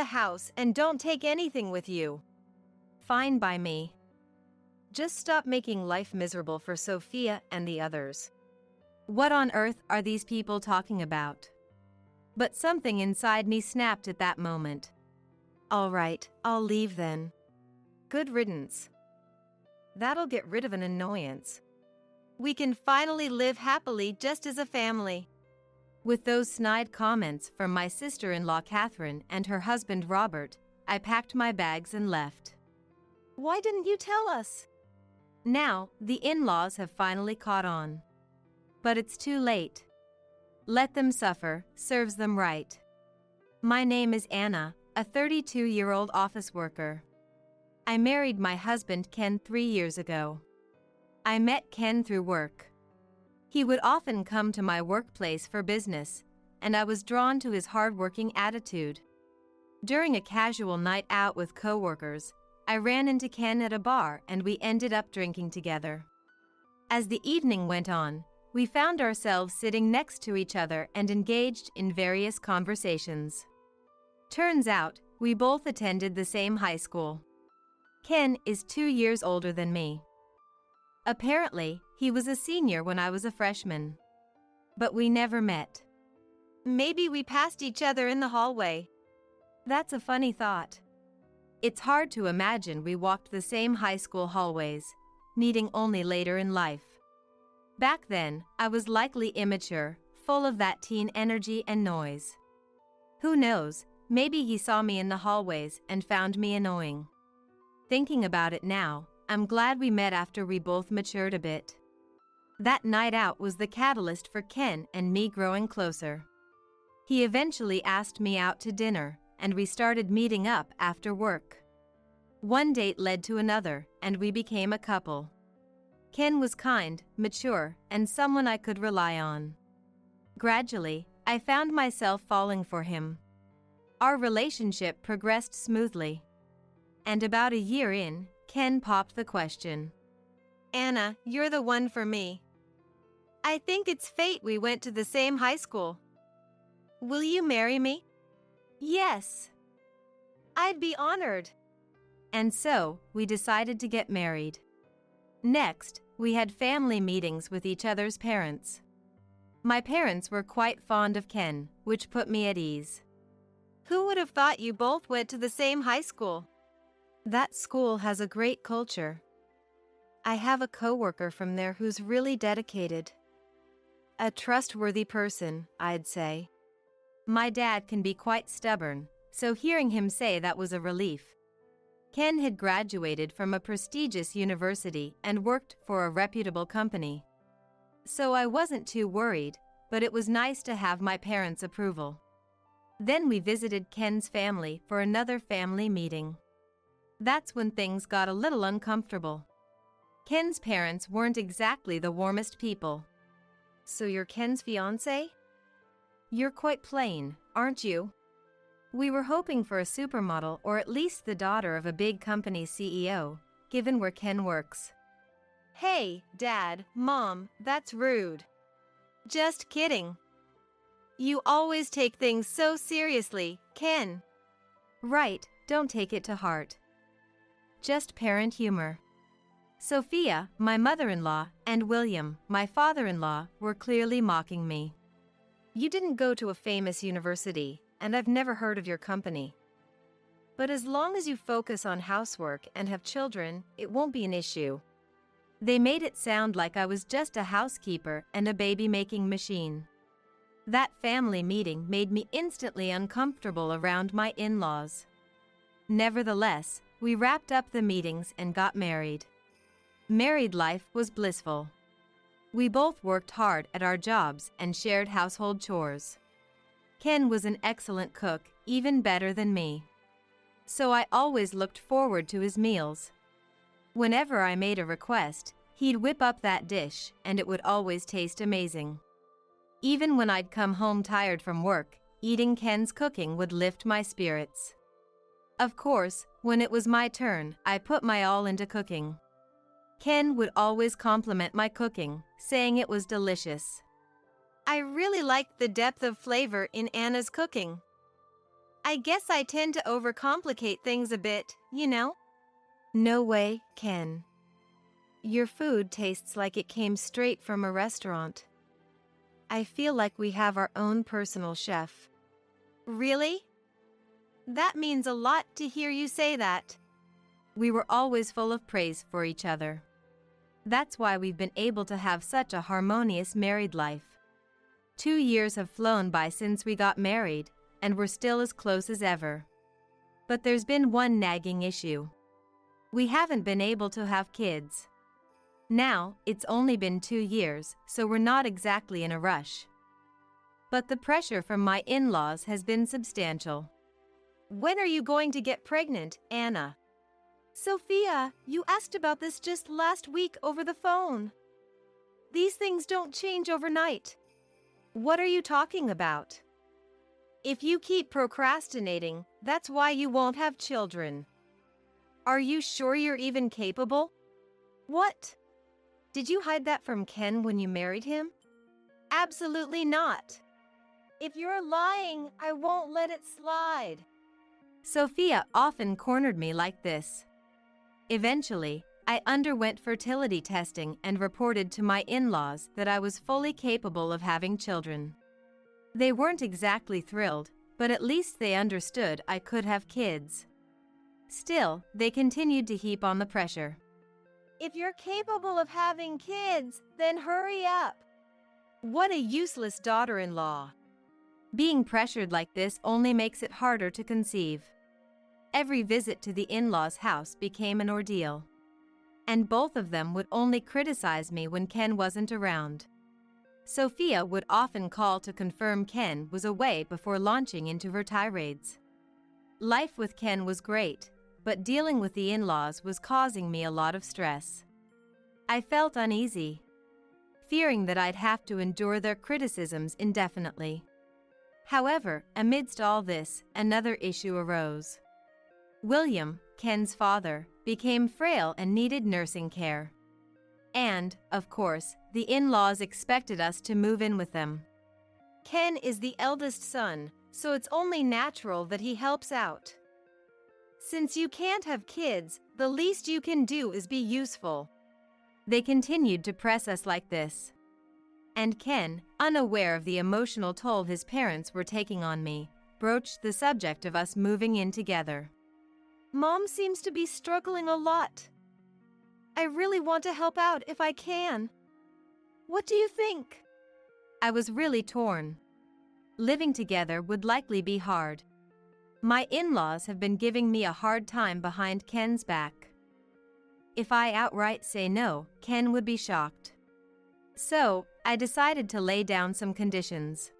the house and don't take anything with you. Fine by me. Just stop making life miserable for Sophia and the others. What on earth are these people talking about? But something inside me snapped at that moment. All right, I'll leave then. Good riddance. That'll get rid of an annoyance. We can finally live happily just as a family. With those snide comments from my sister-in-law Catherine and her husband Robert, I packed my bags and left. Why didn't you tell us? Now, the in-laws have finally caught on. But it's too late. Let them suffer, serves them right. My name is Anna, a 32-year-old office worker. I married my husband Ken 3 years ago. I met Ken through work. He would often come to my workplace for business, and I was drawn to his hard-working attitude. During a casual night out with coworkers, I ran into Ken at a bar and we ended up drinking together. As the evening went on, we found ourselves sitting next to each other and engaged in various conversations. Turns out, we both attended the same high school. Ken is 2 years older than me. Apparently, he was a senior when I was a freshman. But we never met. Maybe we passed each other in the hallway. That's a funny thought. It's hard to imagine we walked the same high school hallways, meeting only later in life. Back then, I was likely immature, full of that teen energy and noise. Who knows, maybe he saw me in the hallways and found me annoying. Thinking about it now, I'm glad we met after we both matured a bit. That night out was the catalyst for Ken and me growing closer. He eventually asked me out to dinner, and we started meeting up after work. One date led to another, and we became a couple. Ken was kind, mature, and someone I could rely on. Gradually, I found myself falling for him. Our relationship progressed smoothly. And about a year in, Ken popped the question. Anna, you're the one for me. I think it's fate we went to the same high school. Will you marry me? Yes. I'd be honored. And so, we decided to get married. Next, we had family meetings with each other's parents. My parents were quite fond of Ken, which put me at ease. Who would have thought you both went to the same high school? That school has a great culture. I have a coworker from there who's really dedicated. A trustworthy person, I'd say. My dad can be quite stubborn, so hearing him say that was a relief. Ken had graduated from a prestigious university and worked for a reputable company. So I wasn't too worried, but it was nice to have my parents' approval. Then we visited Ken's family for another family meeting. That's when things got a little uncomfortable. Ken's parents weren't exactly the warmest people. So you're Ken's fiancé? You're quite plain, aren't you? We were hoping for a supermodel or at least the daughter of a big company's CEO, given where Ken works. Hey, Dad, Mom, that's rude. Just kidding. You always take things so seriously, Ken. Right, don't take it to heart. Just parent humor. Sophia, my mother-in-law, and William, my father-in-law, were clearly mocking me. You didn't go to a famous university, and I've never heard of your company. But as long as you focus on housework and have children, it won't be an issue. They made it sound like I was just a housekeeper and a baby-making machine. That family meeting made me instantly uncomfortable around my in-laws. Nevertheless, we wrapped up the meetings and got married. Married life was blissful. We both worked hard at our jobs and shared household chores. Ken was an excellent cook, even better than me. So I always looked forward to his meals. Whenever I made a request, he'd whip up that dish, and it would always taste amazing. Even when I'd come home tired from work, eating Ken's cooking would lift my spirits. Of course, when it was my turn, I put my all into cooking. Ken would always compliment my cooking, saying it was delicious. I really liked the depth of flavor in Anna's cooking. I guess I tend to overcomplicate things a bit, you know? No way, Ken. Your food tastes like it came straight from a restaurant. I feel like we have our own personal chef. Really? That means a lot to hear you say that. We were always full of praise for each other. That's why we've been able to have such a harmonious married life. 2 years have flown by since we got married, and we're still as close as ever. But there's been one nagging issue. We haven't been able to have kids. Now, it's only been 2 years, so we're not exactly in a rush. But the pressure from my in-laws has been substantial. When are you going to get pregnant, Anna? Sophia, you asked about this just last week over the phone. These things don't change overnight. What are you talking about? If you keep procrastinating, that's why you won't have children. Are you sure you're even capable? What? Did you hide that from Ken when you married him? Absolutely not. If you're lying, I won't let it slide. Sophia often cornered me like this. Eventually, I underwent fertility testing and reported to my in-laws that I was fully capable of having children. They weren't exactly thrilled, but at least they understood I could have kids. Still, they continued to heap on the pressure. If you're capable of having kids, then hurry up. What a useless daughter-in-law. Being pressured like this only makes it harder to conceive. Every visit to the in-laws' house became an ordeal. And both of them would only criticize me when Ken wasn't around. Sophia would often call to confirm Ken was away before launching into her tirades. Life with Ken was great, but dealing with the in-laws was causing me a lot of stress. I felt uneasy, fearing that I'd have to endure their criticisms indefinitely. However, amidst all this, another issue arose. William, Ken's father, became frail and needed nursing care. And, of course, the in-laws expected us to move in with them. Ken is the eldest son, so it's only natural that he helps out. Since you can't have kids, the least you can do is be useful. They continued to press us like this. And Ken, unaware of the emotional toll his parents were taking on me, broached the subject of us moving in together. Mom seems to be struggling a lot. I really want to help out if I can. What do you think? I was really torn. Living together would likely be hard. My in-laws have been giving me a hard time behind Ken's back. If I outright say no, Ken would be shocked. So, I decided to lay down some conditions.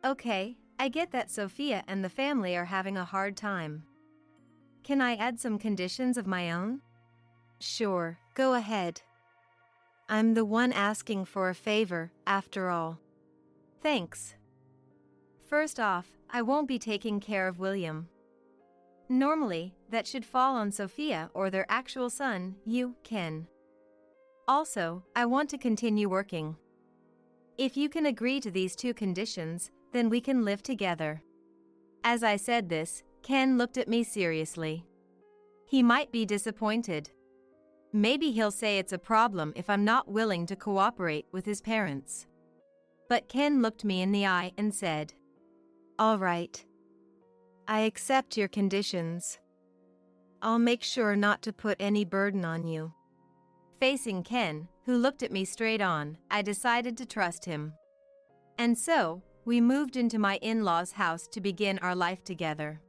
Okay, I get that Sophia and the family are having a hard time. Can I add some conditions of my own? Sure, go ahead. I'm the one asking for a favor, after all. Thanks. First off, I won't be taking care of William. Normally, that should fall on Sophia or their actual son, you, Ken. Also, I want to continue working. If you can agree to these 2 conditions, then we can live together. As I said this, Ken looked at me seriously. He might be disappointed. Maybe he'll say it's a problem if I'm not willing to cooperate with his parents. But Ken looked me in the eye and said, "All right. I accept your conditions. I'll make sure not to put any burden on you." Facing Ken, who looked at me straight on, I decided to trust him. And so, we moved into my in-laws' house to begin our life together.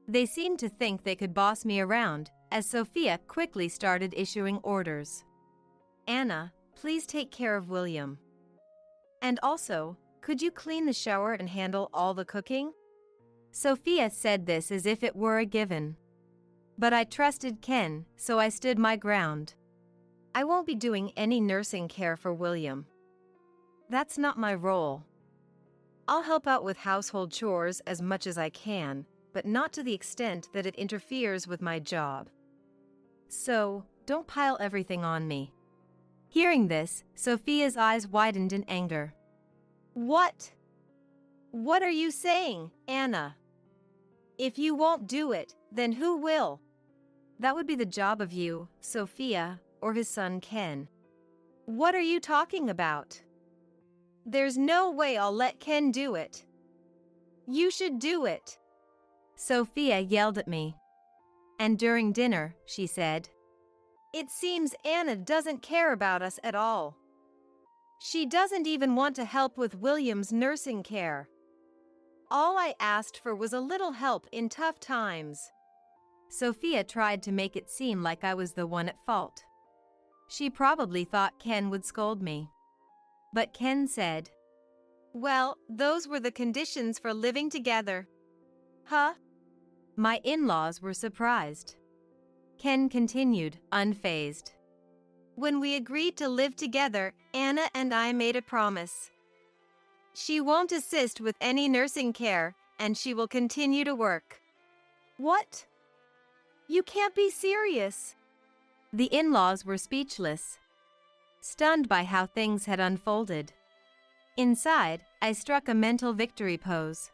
They seemed to think they could boss me around, as Sophia quickly started issuing orders. Anna, please take care of William. And also, could you clean the shower and handle all the cooking? Sophia said this as if it were a given. But I trusted Ken, so I stood my ground. I won't be doing any nursing care for William. That's not my role. I'll help out with household chores as much as I can, but not to the extent that it interferes with my job. So, don't pile everything on me. Hearing this, Sophia's eyes widened in anger. What? What are you saying, Anna? If you won't do it, then who will? That would be the job of you, Sophia, or his son Ken. What are you talking about? There's no way I'll let Ken do it. You should do it. Sophia yelled at me. And during dinner, she said, "It seems Anna doesn't care about us at all. She doesn't even want to help with William's nursing care. All I asked for was a little help in tough times." Sophia tried to make it seem like I was the one at fault. She probably thought Ken would scold me. But Ken said, "Well, those were the conditions for living together." Huh? My in-laws were surprised. Ken continued, unfazed. "When we agreed to live together, Anna and I made a promise. She won't assist with any nursing care, and she will continue to work." What? You can't be serious. The in-laws were speechless, stunned by how things had unfolded. Inside, I struck a mental victory pose.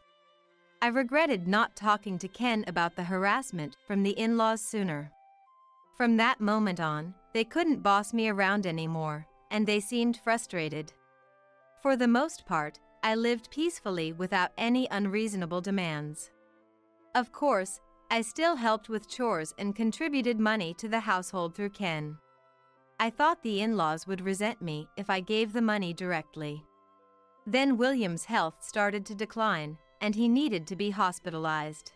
I regretted not talking to Ken about the harassment from the in-laws sooner. From that moment on, they couldn't boss me around anymore, and they seemed frustrated. For the most part, I lived peacefully without any unreasonable demands. Of course, I still helped with chores and contributed money to the household through Ken. I thought the in-laws would resent me if I gave the money directly. Then William's health started to decline, and he needed to be hospitalized.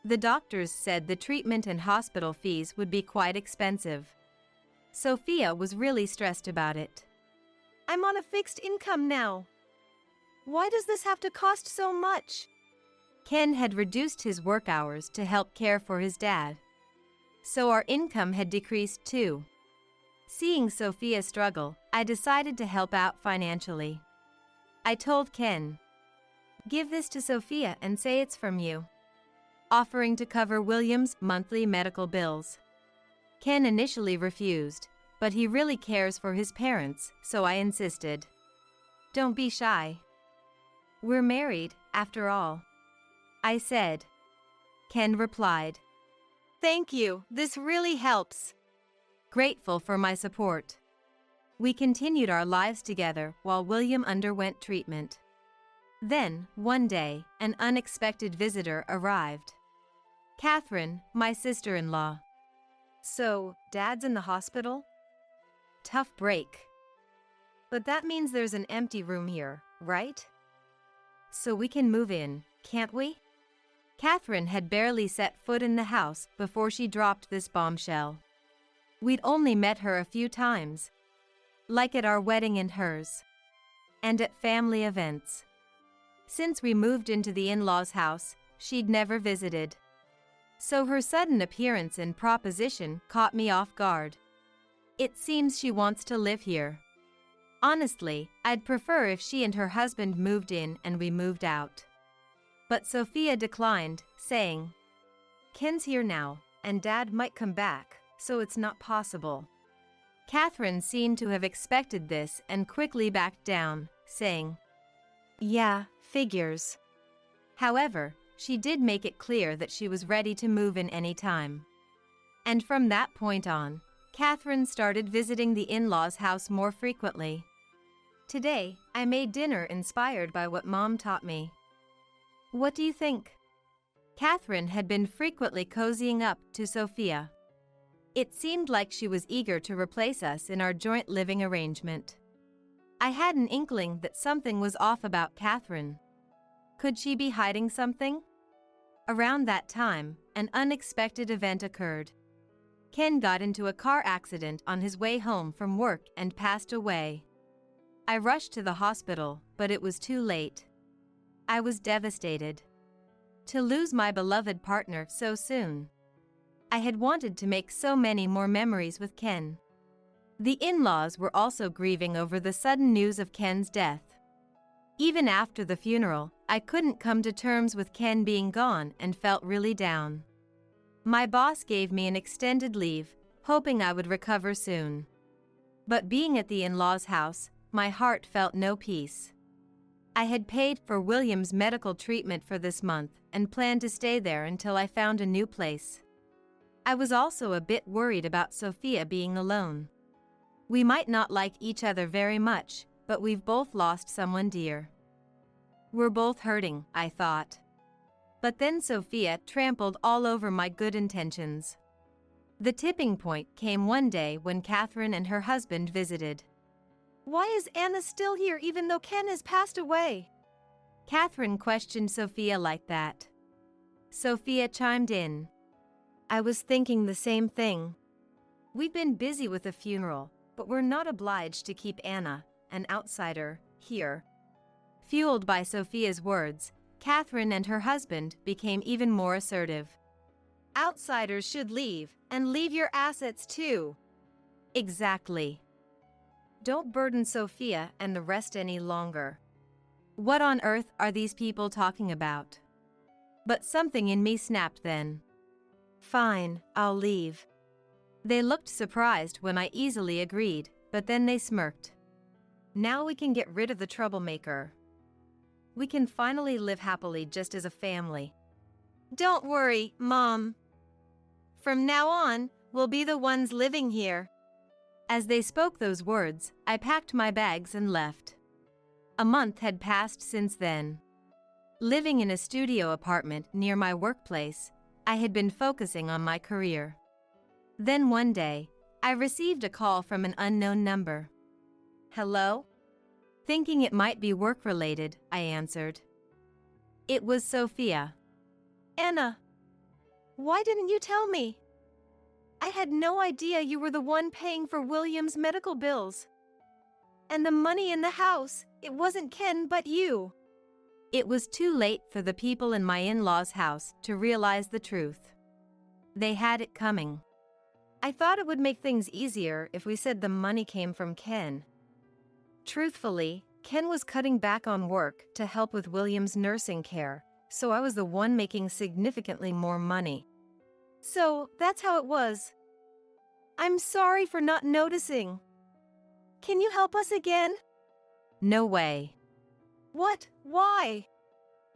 The doctors said the treatment and hospital fees would be quite expensive. Sophia was really stressed about it. "I'm on a fixed income now. Why does this have to cost so much?" Ken had reduced his work hours to help care for his dad. So our income had decreased too. Seeing Sophia struggle, I decided to help out financially. I told Ken, "Give this to Sophia and say it's from you," offering to cover William's monthly medical bills. Ken initially refused, but he really cares for his parents, so I insisted. "Don't be shy. We're married, after all," I said. Ken replied, "Thank you, this really helps." Grateful for my support. We continued our lives together while William underwent treatment. Then, one day, an unexpected visitor arrived. Catherine, my sister-in-law. "So, Dad's in the hospital? Tough break. But that means there's an empty room here, right? So we can move in, can't we?" Catherine had barely set foot in the house before she dropped this bombshell. We'd only met her a few times, like at our wedding and hers, and at family events. Since we moved into the in-laws' house, she'd never visited. So her sudden appearance and proposition caught me off guard. It seems she wants to live here. Honestly, I'd prefer if she and her husband moved in and we moved out. But Sophia declined, saying, "Ken's here now, and Dad might come back, so it's not possible." Catherine seemed to have expected this and quickly backed down, saying, "Yeah, figures." However, she did make it clear that she was ready to move in any time. And from that point on, Catherine started visiting the in-laws' house more frequently. Today, I made dinner inspired by what Mom taught me. What do you think? Catherine had been frequently cozying up to Sophia. It seemed like she was eager to replace us in our joint living arrangement. I had an inkling that something was off about Catherine. Could she be hiding something? Around that time, an unexpected event occurred. Ken got into a car accident on his way home from work and passed away. I rushed to the hospital, but it was too late. I was devastated. To lose my beloved partner so soon. I had wanted to make so many more memories with Ken. The in-laws were also grieving over the sudden news of Ken's death. Even after the funeral, I couldn't come to terms with Ken being gone and felt really down. My boss gave me an extended leave, hoping I would recover soon. But being at the in-laws' house, my heart felt no peace. I had paid for William's medical treatment for this month, and planned to stay there until I found a new place. I was also a bit worried about Sophia being alone. We might not like each other very much, but we've both lost someone dear. We're both hurting, I thought. But then Sophia trampled all over my good intentions. The tipping point came one day when Catherine and her husband visited. Why is Anna still here even though Ken has passed away? Catherine questioned Sophia like that. Sophia chimed in. I was thinking the same thing. We've been busy with the funeral, but we're not obliged to keep Anna, an outsider, here. Fueled by Sophia's words, Catherine and her husband became even more assertive. Outsiders should leave, and leave your assets too. Exactly. Don't burden Sophia and the rest any longer. What on earth are these people talking about? But something in me snapped then. Fine, I'll leave. They looked surprised when I easily agreed, but then they smirked. Now we can get rid of the troublemaker. We can finally live happily just as a family. Don't worry, Mom. From now on, we'll be the ones living here. As they spoke those words, I packed my bags and left. A month had passed since then. Living in a studio apartment near my workplace, I had been focusing on my career. Then one day, I received a call from an unknown number. Hello? Thinking it might be work-related, I answered. It was Sophia. Anna, why didn't you tell me? I had no idea you were the one paying for William's medical bills. And the money in the house, it wasn't Ken but you. It was too late for the people in my in-laws' house to realize the truth. They had it coming. I thought it would make things easier if we said the money came from Ken. Truthfully, Ken was cutting back on work to help with William's nursing care, so I was the one making significantly more money. So, that's how it was. I'm sorry for not noticing. Can you help us again? No way. What? Why?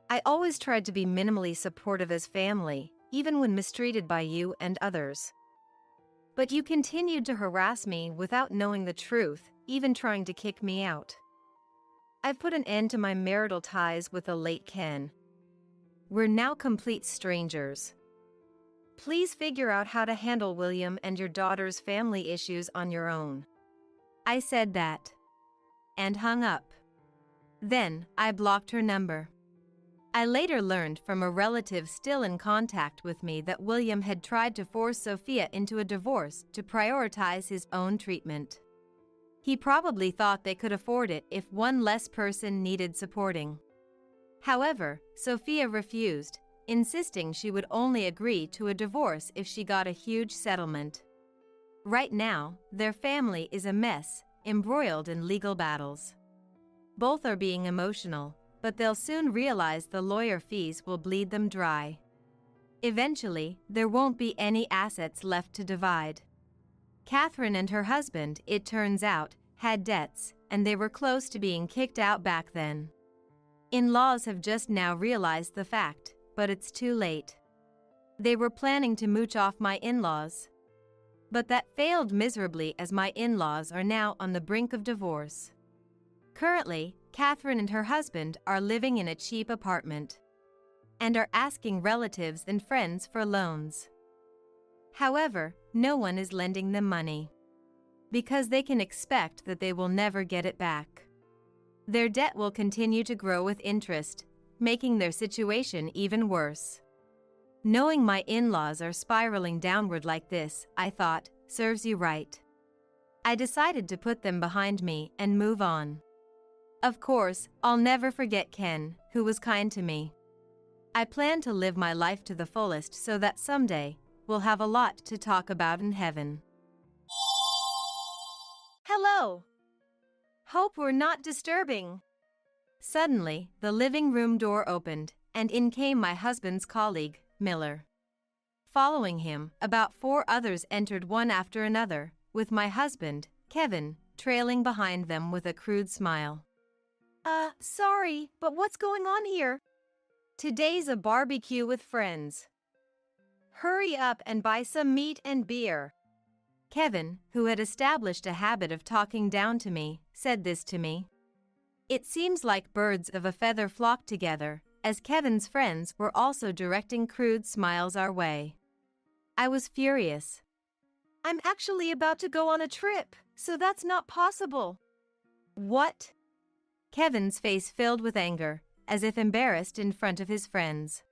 I always tried to be minimally supportive as family, even when mistreated by you and others. But you continued to harass me without knowing the truth, even trying to kick me out. I've put an end to my marital ties with the late Ken. We're now complete strangers. Please figure out how to handle William and your daughter's family issues on your own. I said that. And hung up. Then, I blocked her number. I later learned from a relative still in contact with me that William had tried to force Sophia into a divorce to prioritize his own treatment. He probably thought they could afford it if one less person needed supporting. However, Sophia refused, insisting she would only agree to a divorce if she got a huge settlement. Right now, their family is a mess, embroiled in legal battles. Both are being emotional, but they'll soon realize the lawyer fees will bleed them dry. Eventually, there won't be any assets left to divide. Catherine and her husband, it turns out, had debts, and they were close to being kicked out back then. In-laws have just now realized the fact, but it's too late. They were planning to mooch off my in-laws. But that failed miserably as my in-laws are now on the brink of divorce. Currently, Catherine and her husband are living in a cheap apartment and are asking relatives and friends for loans. However, no one is lending them money because they can expect that they will never get it back. Their debt will continue to grow with interest, making their situation even worse. Knowing my in-laws are spiraling downward like this, I thought, serves you right. I decided to put them behind me and move on. Of course, I'll never forget Ken, who was kind to me. I plan to live my life to the fullest so that someday, we'll have a lot to talk about in heaven. Hello. Hope we're not disturbing. Suddenly, the living room door opened, and in came my husband's colleague, Miller. Following him, about 4 others entered one after another, with my husband, Kevin, trailing behind them with a crude smile. Sorry, but what's going on here? Today's a barbecue with friends. Hurry up and buy some meat and beer. Kevin, who had established a habit of talking down to me, said this to me. It seems like birds of a feather flock together, as Kevin's friends were also directing crude smiles our way. I was furious. I'm actually about to go on a trip, so that's not possible. What? Kevin's face filled with anger, as if embarrassed in front of his friends.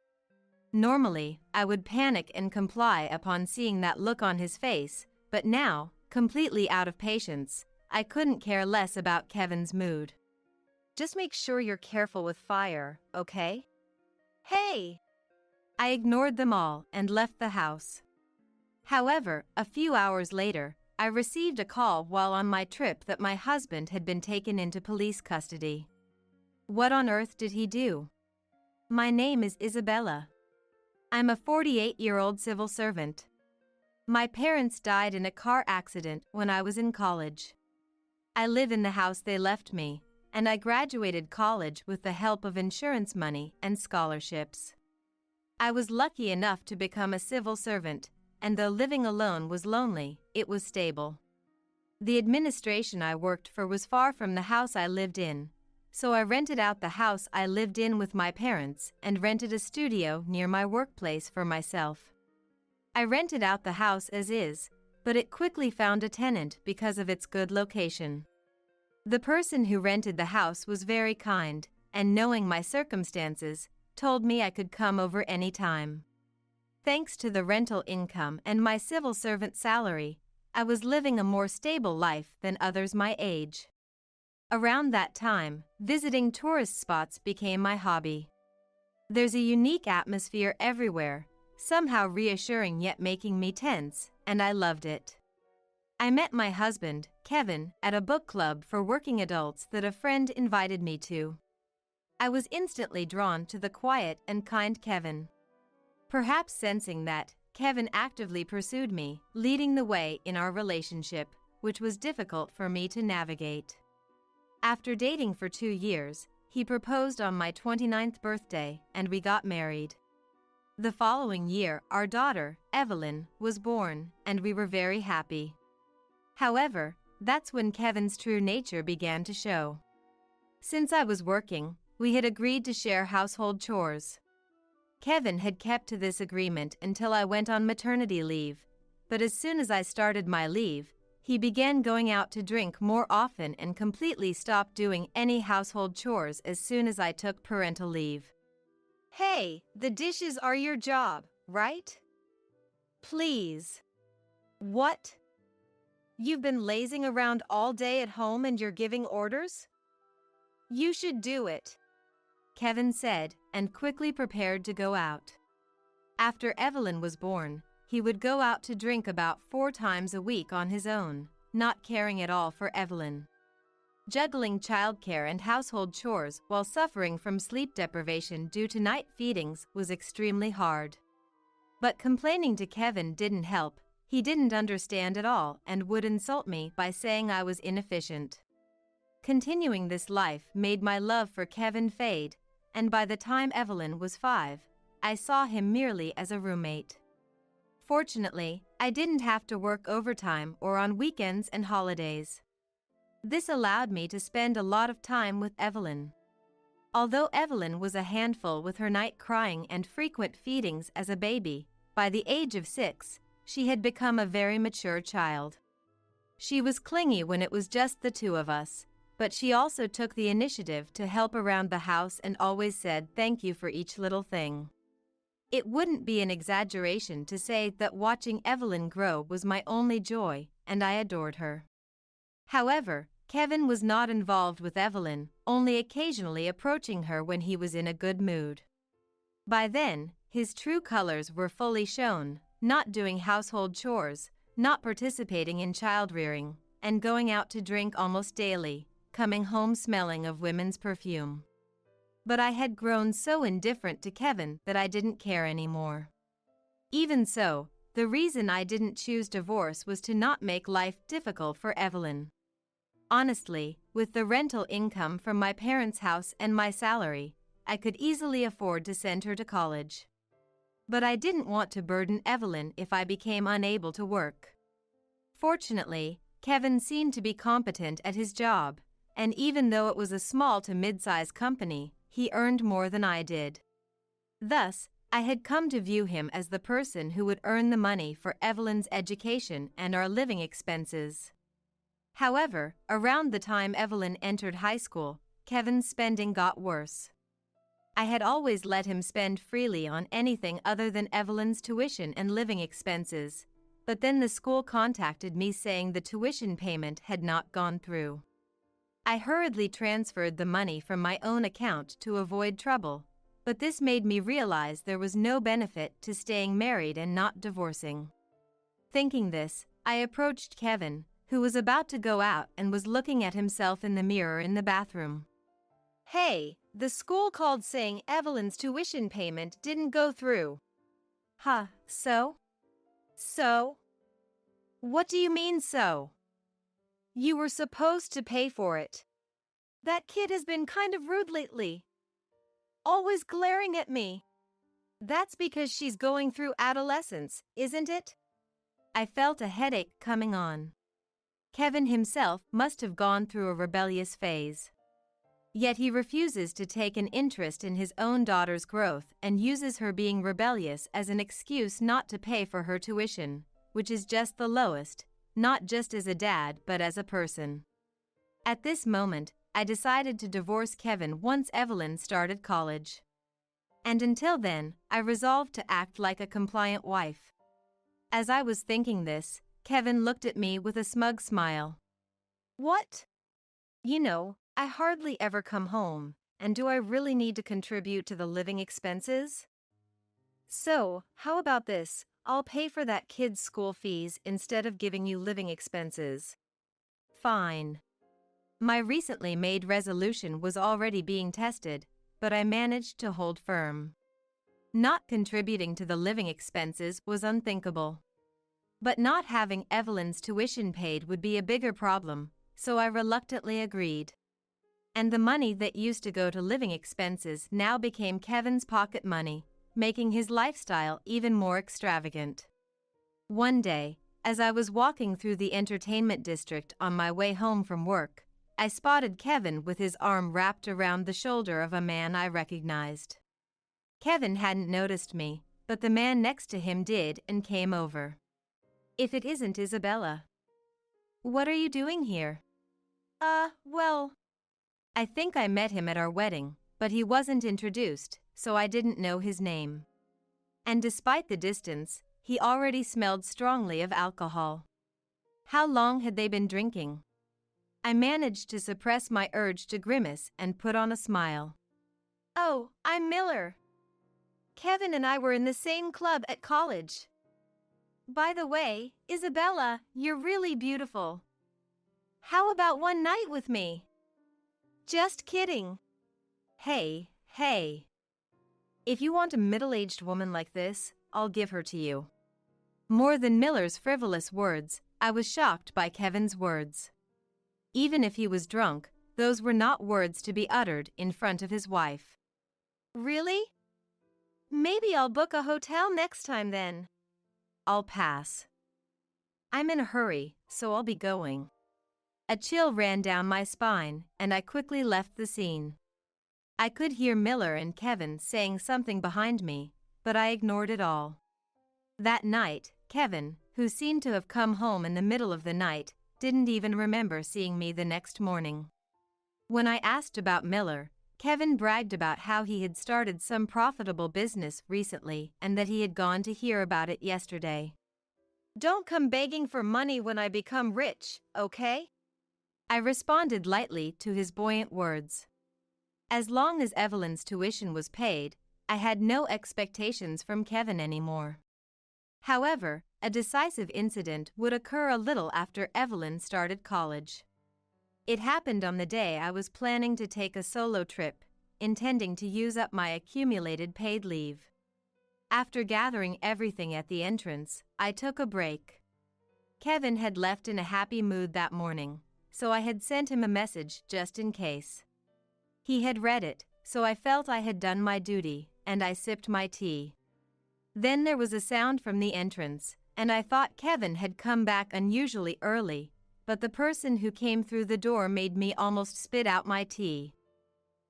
Normally, I would panic and comply upon seeing that look on his face, but now, completely out of patience, I couldn't care less about Kevin's mood. Just make sure you're careful with fire, okay? Hey! I ignored them all and left the house. However, a few hours later, I received a call while on my trip that my husband had been taken into police custody. What on earth did he do? My name is Isabella. I'm a 48-year-old civil servant. My parents died in a car accident when I was in college. I live in the house they left me, and I graduated college with the help of insurance money and scholarships. I was lucky enough to become a civil servant, and though living alone was lonely, it was stable. The administration I worked for was far from the house I lived in, so I rented out the house I lived in with my parents and rented a studio near my workplace for myself. I rented out the house as is, but it quickly found a tenant because of its good location. The person who rented the house was very kind, and knowing my circumstances, told me I could come over any time. Thanks to the rental income and my civil servant salary, I was living a more stable life than others my age. Around that time, visiting tourist spots became my hobby. There's a unique atmosphere everywhere, somehow reassuring yet making me tense, and I loved it. I met my husband, Kevin, at a book club for working adults that a friend invited me to. I was instantly drawn to the quiet and kind Kevin. Perhaps sensing that, Kevin actively pursued me, leading the way in our relationship, which was difficult for me to navigate. After dating for 2 years, he proposed on my 29th birthday, and we got married. The following year, our daughter, Evelyn, was born, and we were very happy. However, that's when Kevin's true nature began to show. Since I was working, we had agreed to share household chores. Kevin had kept to this agreement until I went on maternity leave, but as soon as I started my leave, he began going out to drink more often and completely stopped doing any household chores as soon as I took parental leave. Hey, the dishes are your job, right? Please. What? You've been lazing around all day at home and you're giving orders? You should do it, Kevin said, and quickly prepared to go out. After Evelyn was born, he would go out to drink about 4 times a week on his own, not caring at all for Evelyn. Juggling childcare and household chores while suffering from sleep deprivation due to night feedings was extremely hard. But complaining to Kevin didn't help. He didn't understand at all and would insult me by saying I was inefficient. Continuing this life made my love for Kevin fade, and by the time Evelyn was 5, I saw him merely as a roommate. Fortunately, I didn't have to work overtime or on weekends and holidays. This allowed me to spend a lot of time with Evelyn. Although Evelyn was a handful with her night crying and frequent feedings as a baby, by the age of 6, she had become a very mature child. She was clingy when it was just the 2 of us, but she also took the initiative to help around the house and always said thank you for each little thing. It wouldn't be an exaggeration to say that watching Evelyn grow was my only joy, and I adored her. However, Kevin was not involved with Evelyn, only occasionally approaching her when he was in a good mood. By then, his true colors were fully shown, not doing household chores, not participating in child-rearing, and going out to drink almost daily, coming home smelling of women's perfume. But I had grown so indifferent to Kevin that I didn't care anymore. Even so, the reason I didn't choose divorce was to not make life difficult for Evelyn. Honestly, with the rental income from my parents' house and my salary, I could easily afford to send her to college. But I didn't want to burden Evelyn if I became unable to work. Fortunately, Kevin seemed to be competent at his job, and even though it was a small to mid-size company, he earned more than I did. Thus, I had come to view him as the person who would earn the money for Evelyn's education and our living expenses. However, around the time Evelyn entered high school, Kevin's spending got worse. I had always let him spend freely on anything other than Evelyn's tuition and living expenses, but then the school contacted me saying the tuition payment had not gone through. I hurriedly transferred the money from my own account to avoid trouble, but this made me realize there was no benefit to staying married and not divorcing. Thinking this, I approached Kevin, who was about to go out and was looking at himself in the mirror in the bathroom. Hey, the school called saying Evelyn's tuition payment didn't go through. Huh, so? So? What do you mean so? You were supposed to pay for it. That kid has been kind of rude lately. Always glaring at me. That's because she's going through adolescence, isn't it? I felt a headache coming on. Kevin himself must have gone through a rebellious phase. Yet he refuses to take an interest in his own daughter's growth and uses her being rebellious as an excuse not to pay for her tuition, which is just the lowest, not just as a dad but as a person. At this moment, I decided to divorce Kevin once Evelyn started college. And until then, I resolved to act like a compliant wife. As I was thinking this, Kevin looked at me with a smug smile. What? You know, I hardly ever come home, and do I really need to contribute to the living expenses? So, how about this? I'll pay for that kid's school fees instead of giving you living expenses. Fine. My recently made resolution was already being tested, but I managed to hold firm. Not contributing to the living expenses was unthinkable. But not having Evelyn's tuition paid would be a bigger problem, so I reluctantly agreed. And the money that used to go to living expenses now became Kevin's pocket money, making his lifestyle even more extravagant. One day, as I was walking through the entertainment district on my way home from work, I spotted Kevin with his arm wrapped around the shoulder of a man I recognized. Kevin hadn't noticed me, but the man next to him did and came over. If it isn't Isabella. What are you doing here? Well, I think I met him at our wedding, but he wasn't introduced, so I didn't know his name. And despite the distance, he already smelled strongly of alcohol. How long had they been drinking? I managed to suppress my urge to grimace and put on a smile. Oh, I'm Miller. Kevin and I were in the same club at college. By the way, Isabella, you're really beautiful. How about one night with me? Just kidding. Hey. If you want a middle-aged woman like this, I'll give her to you. More than Miller's frivolous words, I was shocked by Kevin's words. Even if he was drunk, those were not words to be uttered in front of his wife. Really? Maybe I'll book a hotel next time then. I'll pass. I'm in a hurry, so I'll be going. A chill ran down my spine, and I quickly left the scene. I could hear Miller and Kevin saying something behind me, but I ignored it all. That night, Kevin, who seemed to have come home in the middle of the night, didn't even remember seeing me the next morning. When I asked about Miller, Kevin bragged about how he had started some profitable business recently and that he had gone to hear about it yesterday. Don't come begging for money when I become rich, okay? I responded lightly to his buoyant words. As long as Evelyn's tuition was paid, I had no expectations from Kevin anymore. However, a decisive incident would occur a little after Evelyn started college. It happened on the day I was planning to take a solo trip, intending to use up my accumulated paid leave. After gathering everything at the entrance, I took a break. Kevin had left in a happy mood that morning, so I had sent him a message just in case. He had read it, so I felt I had done my duty, and I sipped my tea. Then there was a sound from the entrance, and I thought Kevin had come back unusually early, but the person who came through the door made me almost spit out my tea.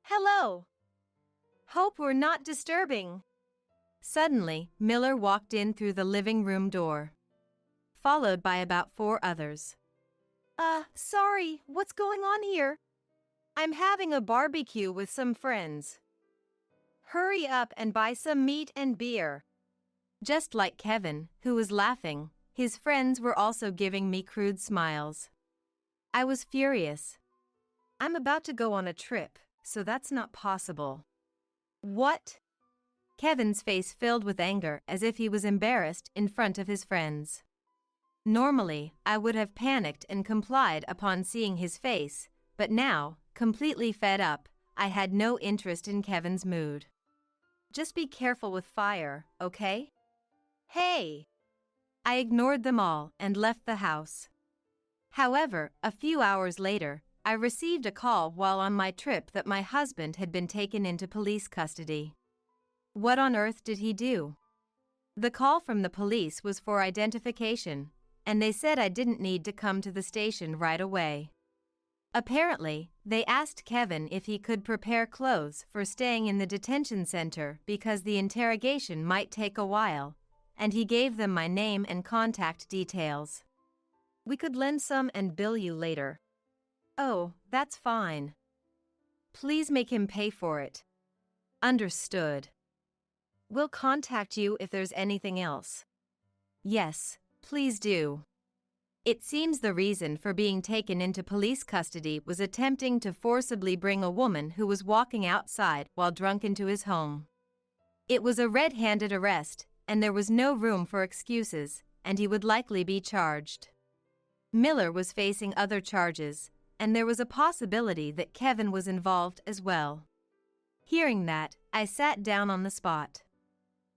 Hello. Hope we're not disturbing. Suddenly, Miller walked in through the living room door, followed by about 4 others. Sorry, what's going on here? I'm having a barbecue with some friends. Hurry up and buy some meat and beer. Just like Kevin, who was laughing, his friends were also giving me crude smiles. I was furious. I'm about to go on a trip, so that's not possible. What? Kevin's face filled with anger as if he was embarrassed in front of his friends. Normally, I would have panicked and complied upon seeing his face, but now, completely fed up, I had no interest in Kevin's mood. Just be careful with fire, okay? Hey! I ignored them all and left the house. However, a few hours later, I received a call while on my trip that my husband had been taken into police custody. What on earth did he do? The call from the police was for identification, and they said I didn't need to come to the station right away. Apparently, they asked Kevin if he could prepare clothes for staying in the detention center because the interrogation might take a while, and he gave them my name and contact details. We could lend some and bill you later. Oh, that's fine. Please make him pay for it. Understood. We'll contact you if there's anything else. Yes, please do. It seems the reason for being taken into police custody was attempting to forcibly bring a woman who was walking outside while drunk into his home. It was a red-handed arrest, and there was no room for excuses, and he would likely be charged. Miller was facing other charges, and there was a possibility that Kevin was involved as well. Hearing that, I sat down on the spot.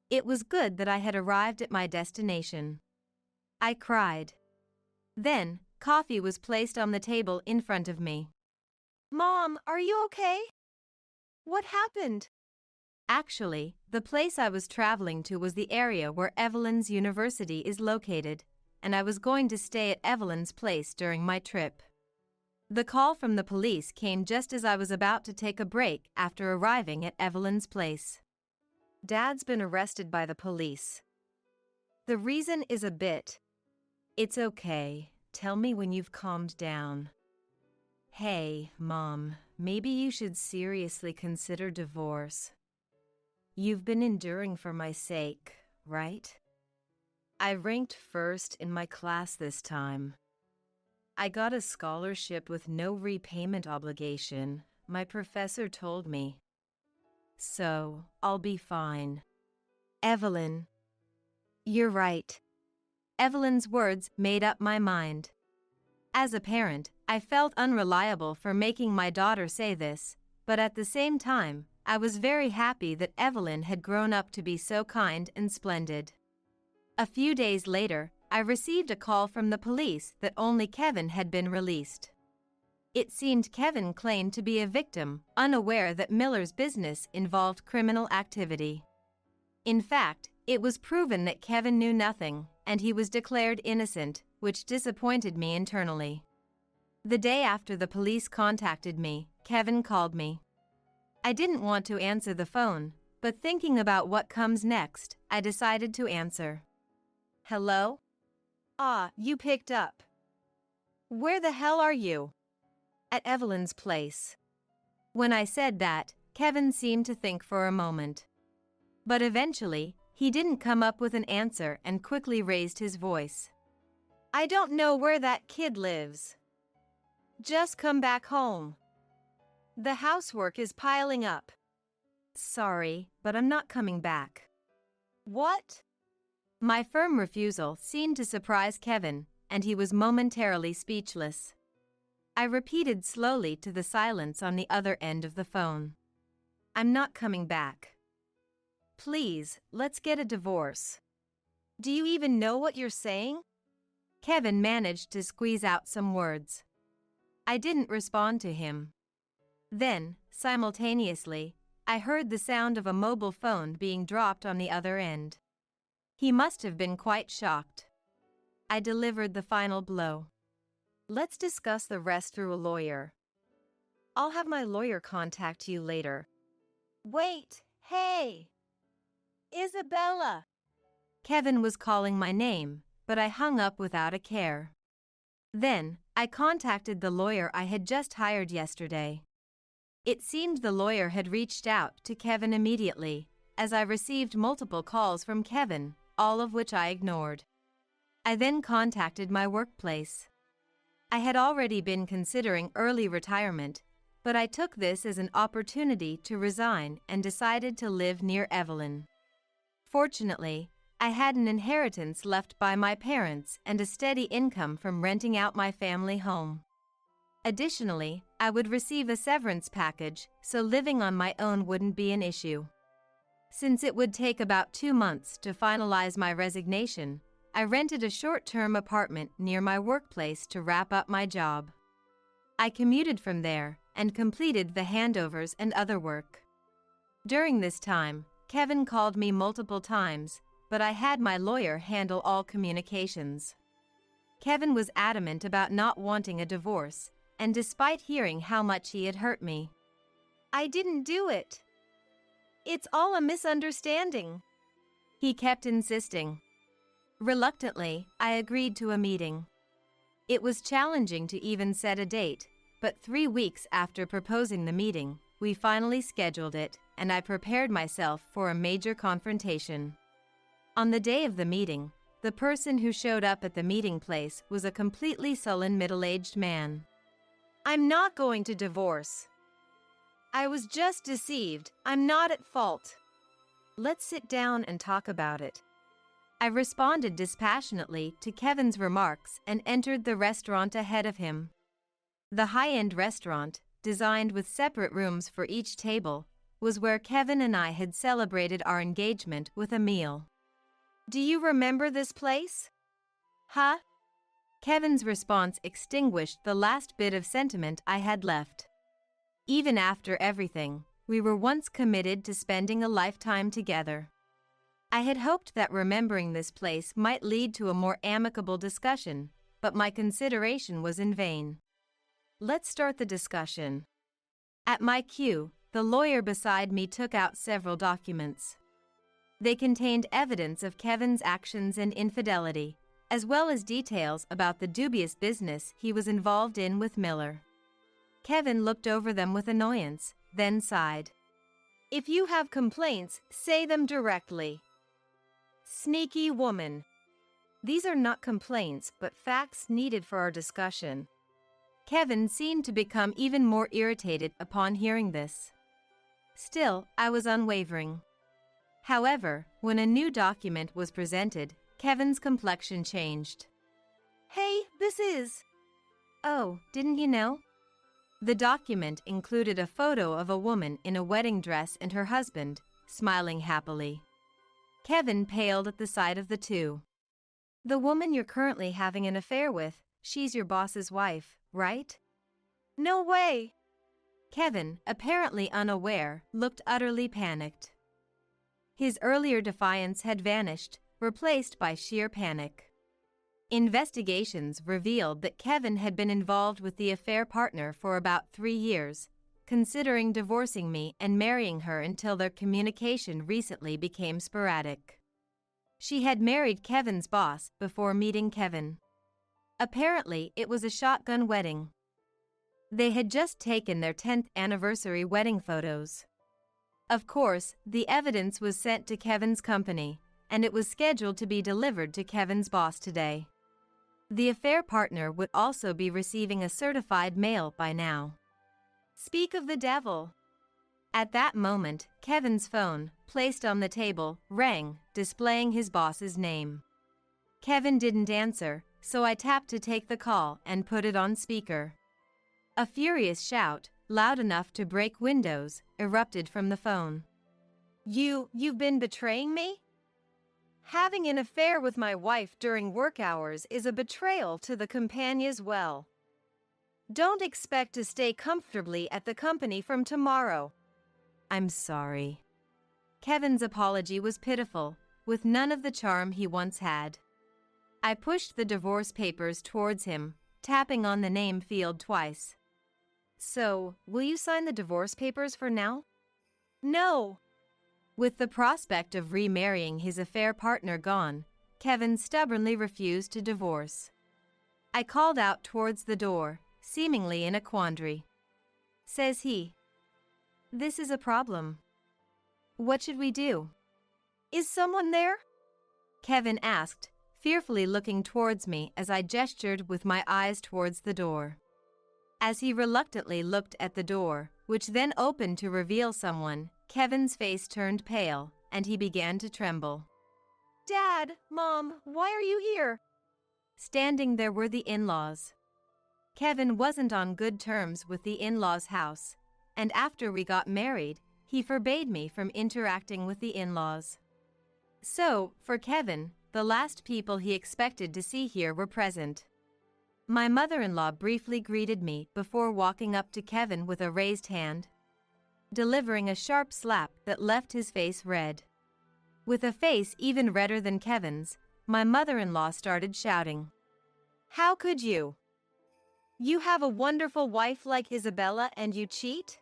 It was good that I had arrived at my destination. I cried. Then, coffee was placed on the table in front of me. Mom, are you okay? What happened? Actually, the place I was traveling to was the area where Evelyn's university is located, and I was going to stay at Evelyn's place during my trip. The call from the police came just as I was about to take a break after arriving at Evelyn's place. Dad's been arrested by the police. The reason is a bit. It's okay. Tell me when you've calmed down. Hey, Mom, maybe you should seriously consider divorce. You've been enduring for my sake, right? I ranked first in my class this time. I got a scholarship with no repayment obligation, my professor told me. So, I'll be fine. Evelyn. You're right. Evelyn's words made up my mind. As a parent, I felt unreliable for making my daughter say this, but at the same time, I was very happy that Evelyn had grown up to be so kind and splendid. A few days later, I received a call from the police that only Kevin had been released. It seemed Kevin claimed to be a victim, unaware that Miller's business involved criminal activity. In fact, it was proven that Kevin knew nothing, and he was declared innocent, which disappointed me internally. The day after the police contacted me, Kevin called me. I didn't want to answer the phone, but thinking about what comes next, I decided to answer. Hello? You picked up. Where the hell are you? At Evelyn's place. When I said that, Kevin seemed to think for a moment. But eventually, he didn't come up with an answer and quickly raised his voice. I don't know where that kid lives. Just come back home. The housework is piling up. Sorry, but I'm not coming back. What? My firm refusal seemed to surprise Kevin, and he was momentarily speechless. I repeated slowly to the silence on the other end of the phone. I'm not coming back. Please, let's get a divorce. Do you even know what you're saying? Kevin managed to squeeze out some words. I didn't respond to him. Then, simultaneously, I heard the sound of a mobile phone being dropped on the other end. He must have been quite shocked. I delivered the final blow. Let's discuss the rest through a lawyer. I'll have my lawyer contact you later. Wait, hey! Isabella! Kevin was calling my name, but I hung up without a care. Then, I contacted the lawyer I had just hired yesterday. It seemed the lawyer had reached out to Kevin immediately, as I received multiple calls from Kevin, all of which I ignored. I then contacted my workplace. I had already been considering early retirement, but I took this as an opportunity to resign and decided to live near Evelyn. Fortunately, I had an inheritance left by my parents and a steady income from renting out my family home. Additionally, I would receive a severance package, so living on my own wouldn't be an issue. Since it would take about 2 months to finalize my resignation, I rented a short-term apartment near my workplace to wrap up my job. I commuted from there and completed the handovers and other work. During this time, Kevin called me multiple times, but I had my lawyer handle all communications. Kevin was adamant about not wanting a divorce, and despite hearing how much he had hurt me, I didn't do it. It's all a misunderstanding. He kept insisting. Reluctantly, I agreed to a meeting. It was challenging to even set a date, but 3 weeks after proposing the meeting, we finally scheduled it, and I prepared myself for a major confrontation. On the day of the meeting, the person who showed up at the meeting place was a completely sullen middle-aged man. I'm not going to divorce. I was just deceived. I'm not at fault. Let's sit down and talk about it. I responded dispassionately to Kevin's remarks and entered the restaurant ahead of him. The high-end restaurant, designed with separate rooms for each table, was where Kevin and I had celebrated our engagement with a meal. Do you remember this place? Huh? Kevin's response extinguished the last bit of sentiment I had left. Even after everything, we were once committed to spending a lifetime together. I had hoped that remembering this place might lead to a more amicable discussion, but my consideration was in vain. Let's start the discussion. At my cue, the lawyer beside me took out several documents. They contained evidence of Kevin's actions and infidelity, as well as details about the dubious business he was involved in with Miller. Kevin looked over them with annoyance, then sighed. If you have complaints, say them directly. Sneaky woman. These are not complaints, but facts needed for our discussion. Kevin seemed to become even more irritated upon hearing this. Still, I was unwavering. However, when a new document was presented, Kevin's complexion changed. Hey, this is... Oh, didn't you know? The document included a photo of a woman in a wedding dress and her husband, smiling happily. Kevin paled at the sight of the two. The woman you're currently having an affair with, she's your boss's wife, right? No way! Kevin, apparently unaware, looked utterly panicked. His earlier defiance had vanished, replaced by sheer panic. Investigations revealed that Kevin had been involved with the affair partner for about 3 years, considering divorcing me and marrying her until their communication recently became sporadic. She had married Kevin's boss before meeting Kevin. Apparently, it was a shotgun wedding. They had just taken their 10th anniversary wedding photos. Of course, the evidence was sent to Kevin's company, and it was scheduled to be delivered to Kevin's boss today. The affair partner would also be receiving a certified mail by now. Speak of the devil. At that moment, Kevin's phone, placed on the table, rang, displaying his boss's name. Kevin didn't answer, so I tapped to take the call and put it on speaker. A furious shout, loud enough to break windows, erupted from the phone. You've been betraying me? Having an affair with my wife during work hours is a betrayal to the company as well. Don't expect to stay comfortably at the company from tomorrow. I'm sorry. Kevin's apology was pitiful, with none of the charm he once had. I pushed the divorce papers towards him, tapping on the name field twice. So, will you sign the divorce papers for now? No. With the prospect of remarrying his affair partner gone, Kevin stubbornly refused to divorce. I called out towards the door, seemingly in a quandary. Says he, "This is a problem. What should we do?" Is someone there? Kevin asked, fearfully looking towards me as I gestured with my eyes towards the door. As he reluctantly looked at the door, which then opened to reveal someone, Kevin's face turned pale, and he began to tremble. Dad, Mom, why are you here? Standing there were the in-laws. Kevin wasn't on good terms with the in-laws' house, and after we got married, he forbade me from interacting with the in-laws. So, for Kevin, the last people he expected to see here were present. My mother-in-law briefly greeted me before walking up to Kevin with a raised hand, delivering a sharp slap that left his face red. With a face even redder than Kevin's, my mother-in-law started shouting. How could you? You have a wonderful wife like Isabella and you cheat?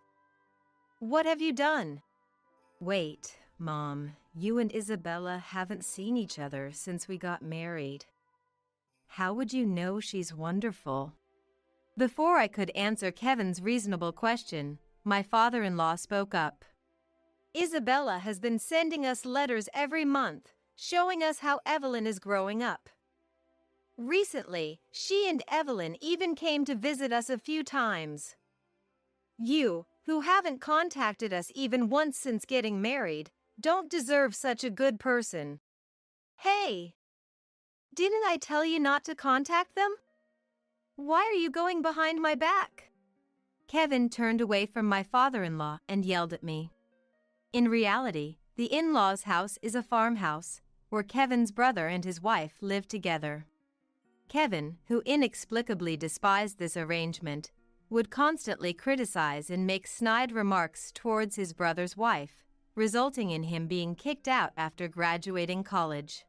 What have you done? Wait, Mom, you and Isabella haven't seen each other since we got married. How would you know she's wonderful? Before I could answer Kevin's reasonable question, my father-in-law spoke up. Isabella has been sending us letters every month, showing us how Evelyn is growing up. Recently, she and Evelyn even came to visit us a few times. You, who haven't contacted us even once since getting married, don't deserve such a good person. Hey! Didn't I tell you not to contact them? Why are you going behind my back? Kevin turned away from my father-in-law and yelled at me. In reality, the in-laws' house is a farmhouse, where Kevin's brother and his wife live together. Kevin, who inexplicably despised this arrangement, would constantly criticize and make snide remarks towards his brother's wife, resulting in him being kicked out after graduating college.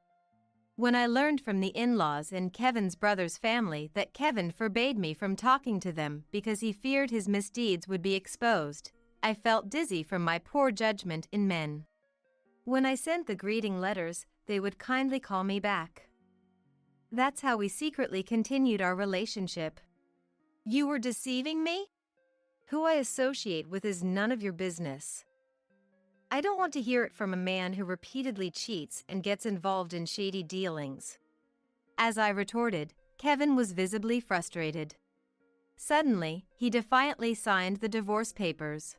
When I learned from the in-laws and Kevin's brother's family that Kevin forbade me from talking to them because he feared his misdeeds would be exposed, I felt dizzy from my poor judgment in men. When I sent the greeting letters, they would kindly call me back. That's how we secretly continued our relationship. You were deceiving me? Who I associate with is none of your business. I don't want to hear it from a man who repeatedly cheats and gets involved in shady dealings. As I retorted, Kevin was visibly frustrated. Suddenly, he defiantly signed the divorce papers.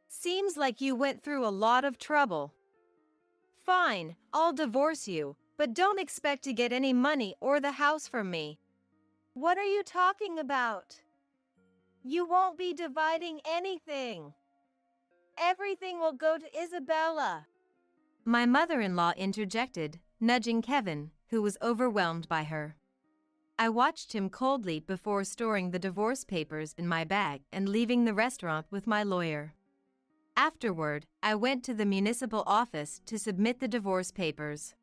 Seems like you went through a lot of trouble. Fine, I'll divorce you, but don't expect to get any money or the house from me. What are you talking about? You won't be dividing anything. Everything will go to Isabella. My mother-in-law interjected, nudging Kevin, who was overwhelmed by her. I watched him coldly before storing the divorce papers in my bag and leaving the restaurant with my lawyer. Afterward, I went to the municipal office to submit the divorce papers.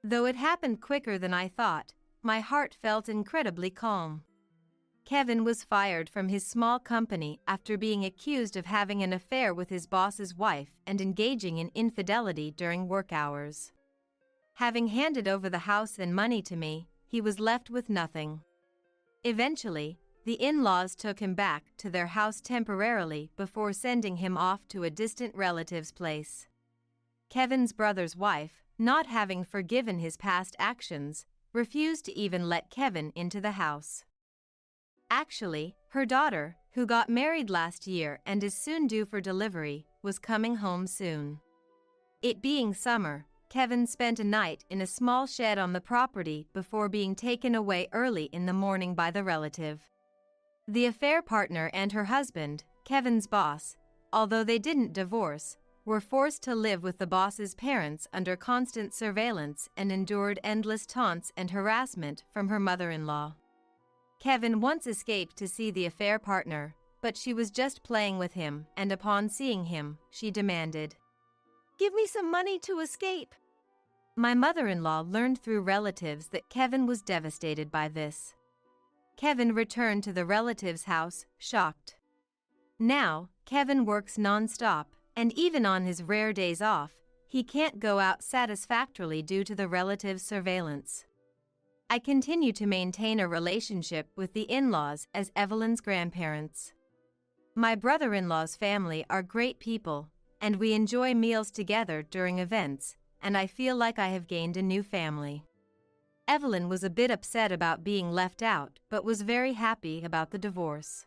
Though it happened quicker than I thought, my heart felt incredibly calm. Kevin was fired from his small company after being accused of having an affair with his boss's wife and engaging in infidelity during work hours. Having handed over the house and money to me, he was left with nothing. Eventually, the in-laws took him back to their house temporarily before sending him off to a distant relative's place. Kevin's brother's wife, not having forgiven his past actions, refused to even let Kevin into the house. Actually, her daughter, who got married last year and is soon due for delivery, was coming home soon. It being summer, Kevin spent a night in a small shed on the property before being taken away early in the morning by the relative. The affair partner and her husband, Kevin's boss, although they didn't divorce, were forced to live with the boss's parents under constant surveillance and endured endless taunts and harassment from her mother-in-law. Kevin once escaped to see the affair partner, but she was just playing with him, and upon seeing him, she demanded, "Give me some money to escape." My mother-in-law learned through relatives that Kevin was devastated by this. Kevin returned to the relative's house, shocked. Now, Kevin works non-stop, and even on his rare days off, he can't go out satisfactorily due to the relative's surveillance. I continue to maintain a relationship with the in-laws as Evelyn's grandparents. My brother-in-law's family are great people, and we enjoy meals together during events, and I feel like I have gained a new family. Evelyn was a bit upset about being left out, but was very happy about the divorce.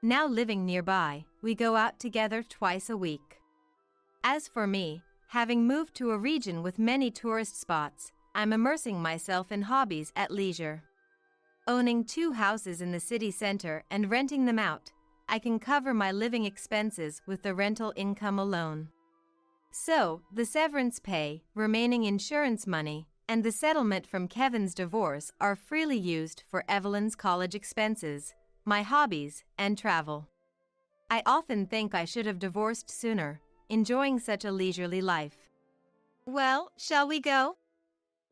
Now living nearby, we go out together twice a week. As for me, having moved to a region with many tourist spots, I'm immersing myself in hobbies at leisure. Owning 2 houses in the city center and renting them out, I can cover my living expenses with the rental income alone. So, the severance pay, remaining insurance money, and the settlement from Kevin's divorce are freely used for Evelyn's college expenses, my hobbies, and travel. I often think I should have divorced sooner, enjoying such a leisurely life. Well, shall we go?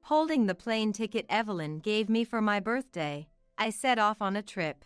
Holding the plane ticket Evelyn gave me for my birthday, I set off on a trip.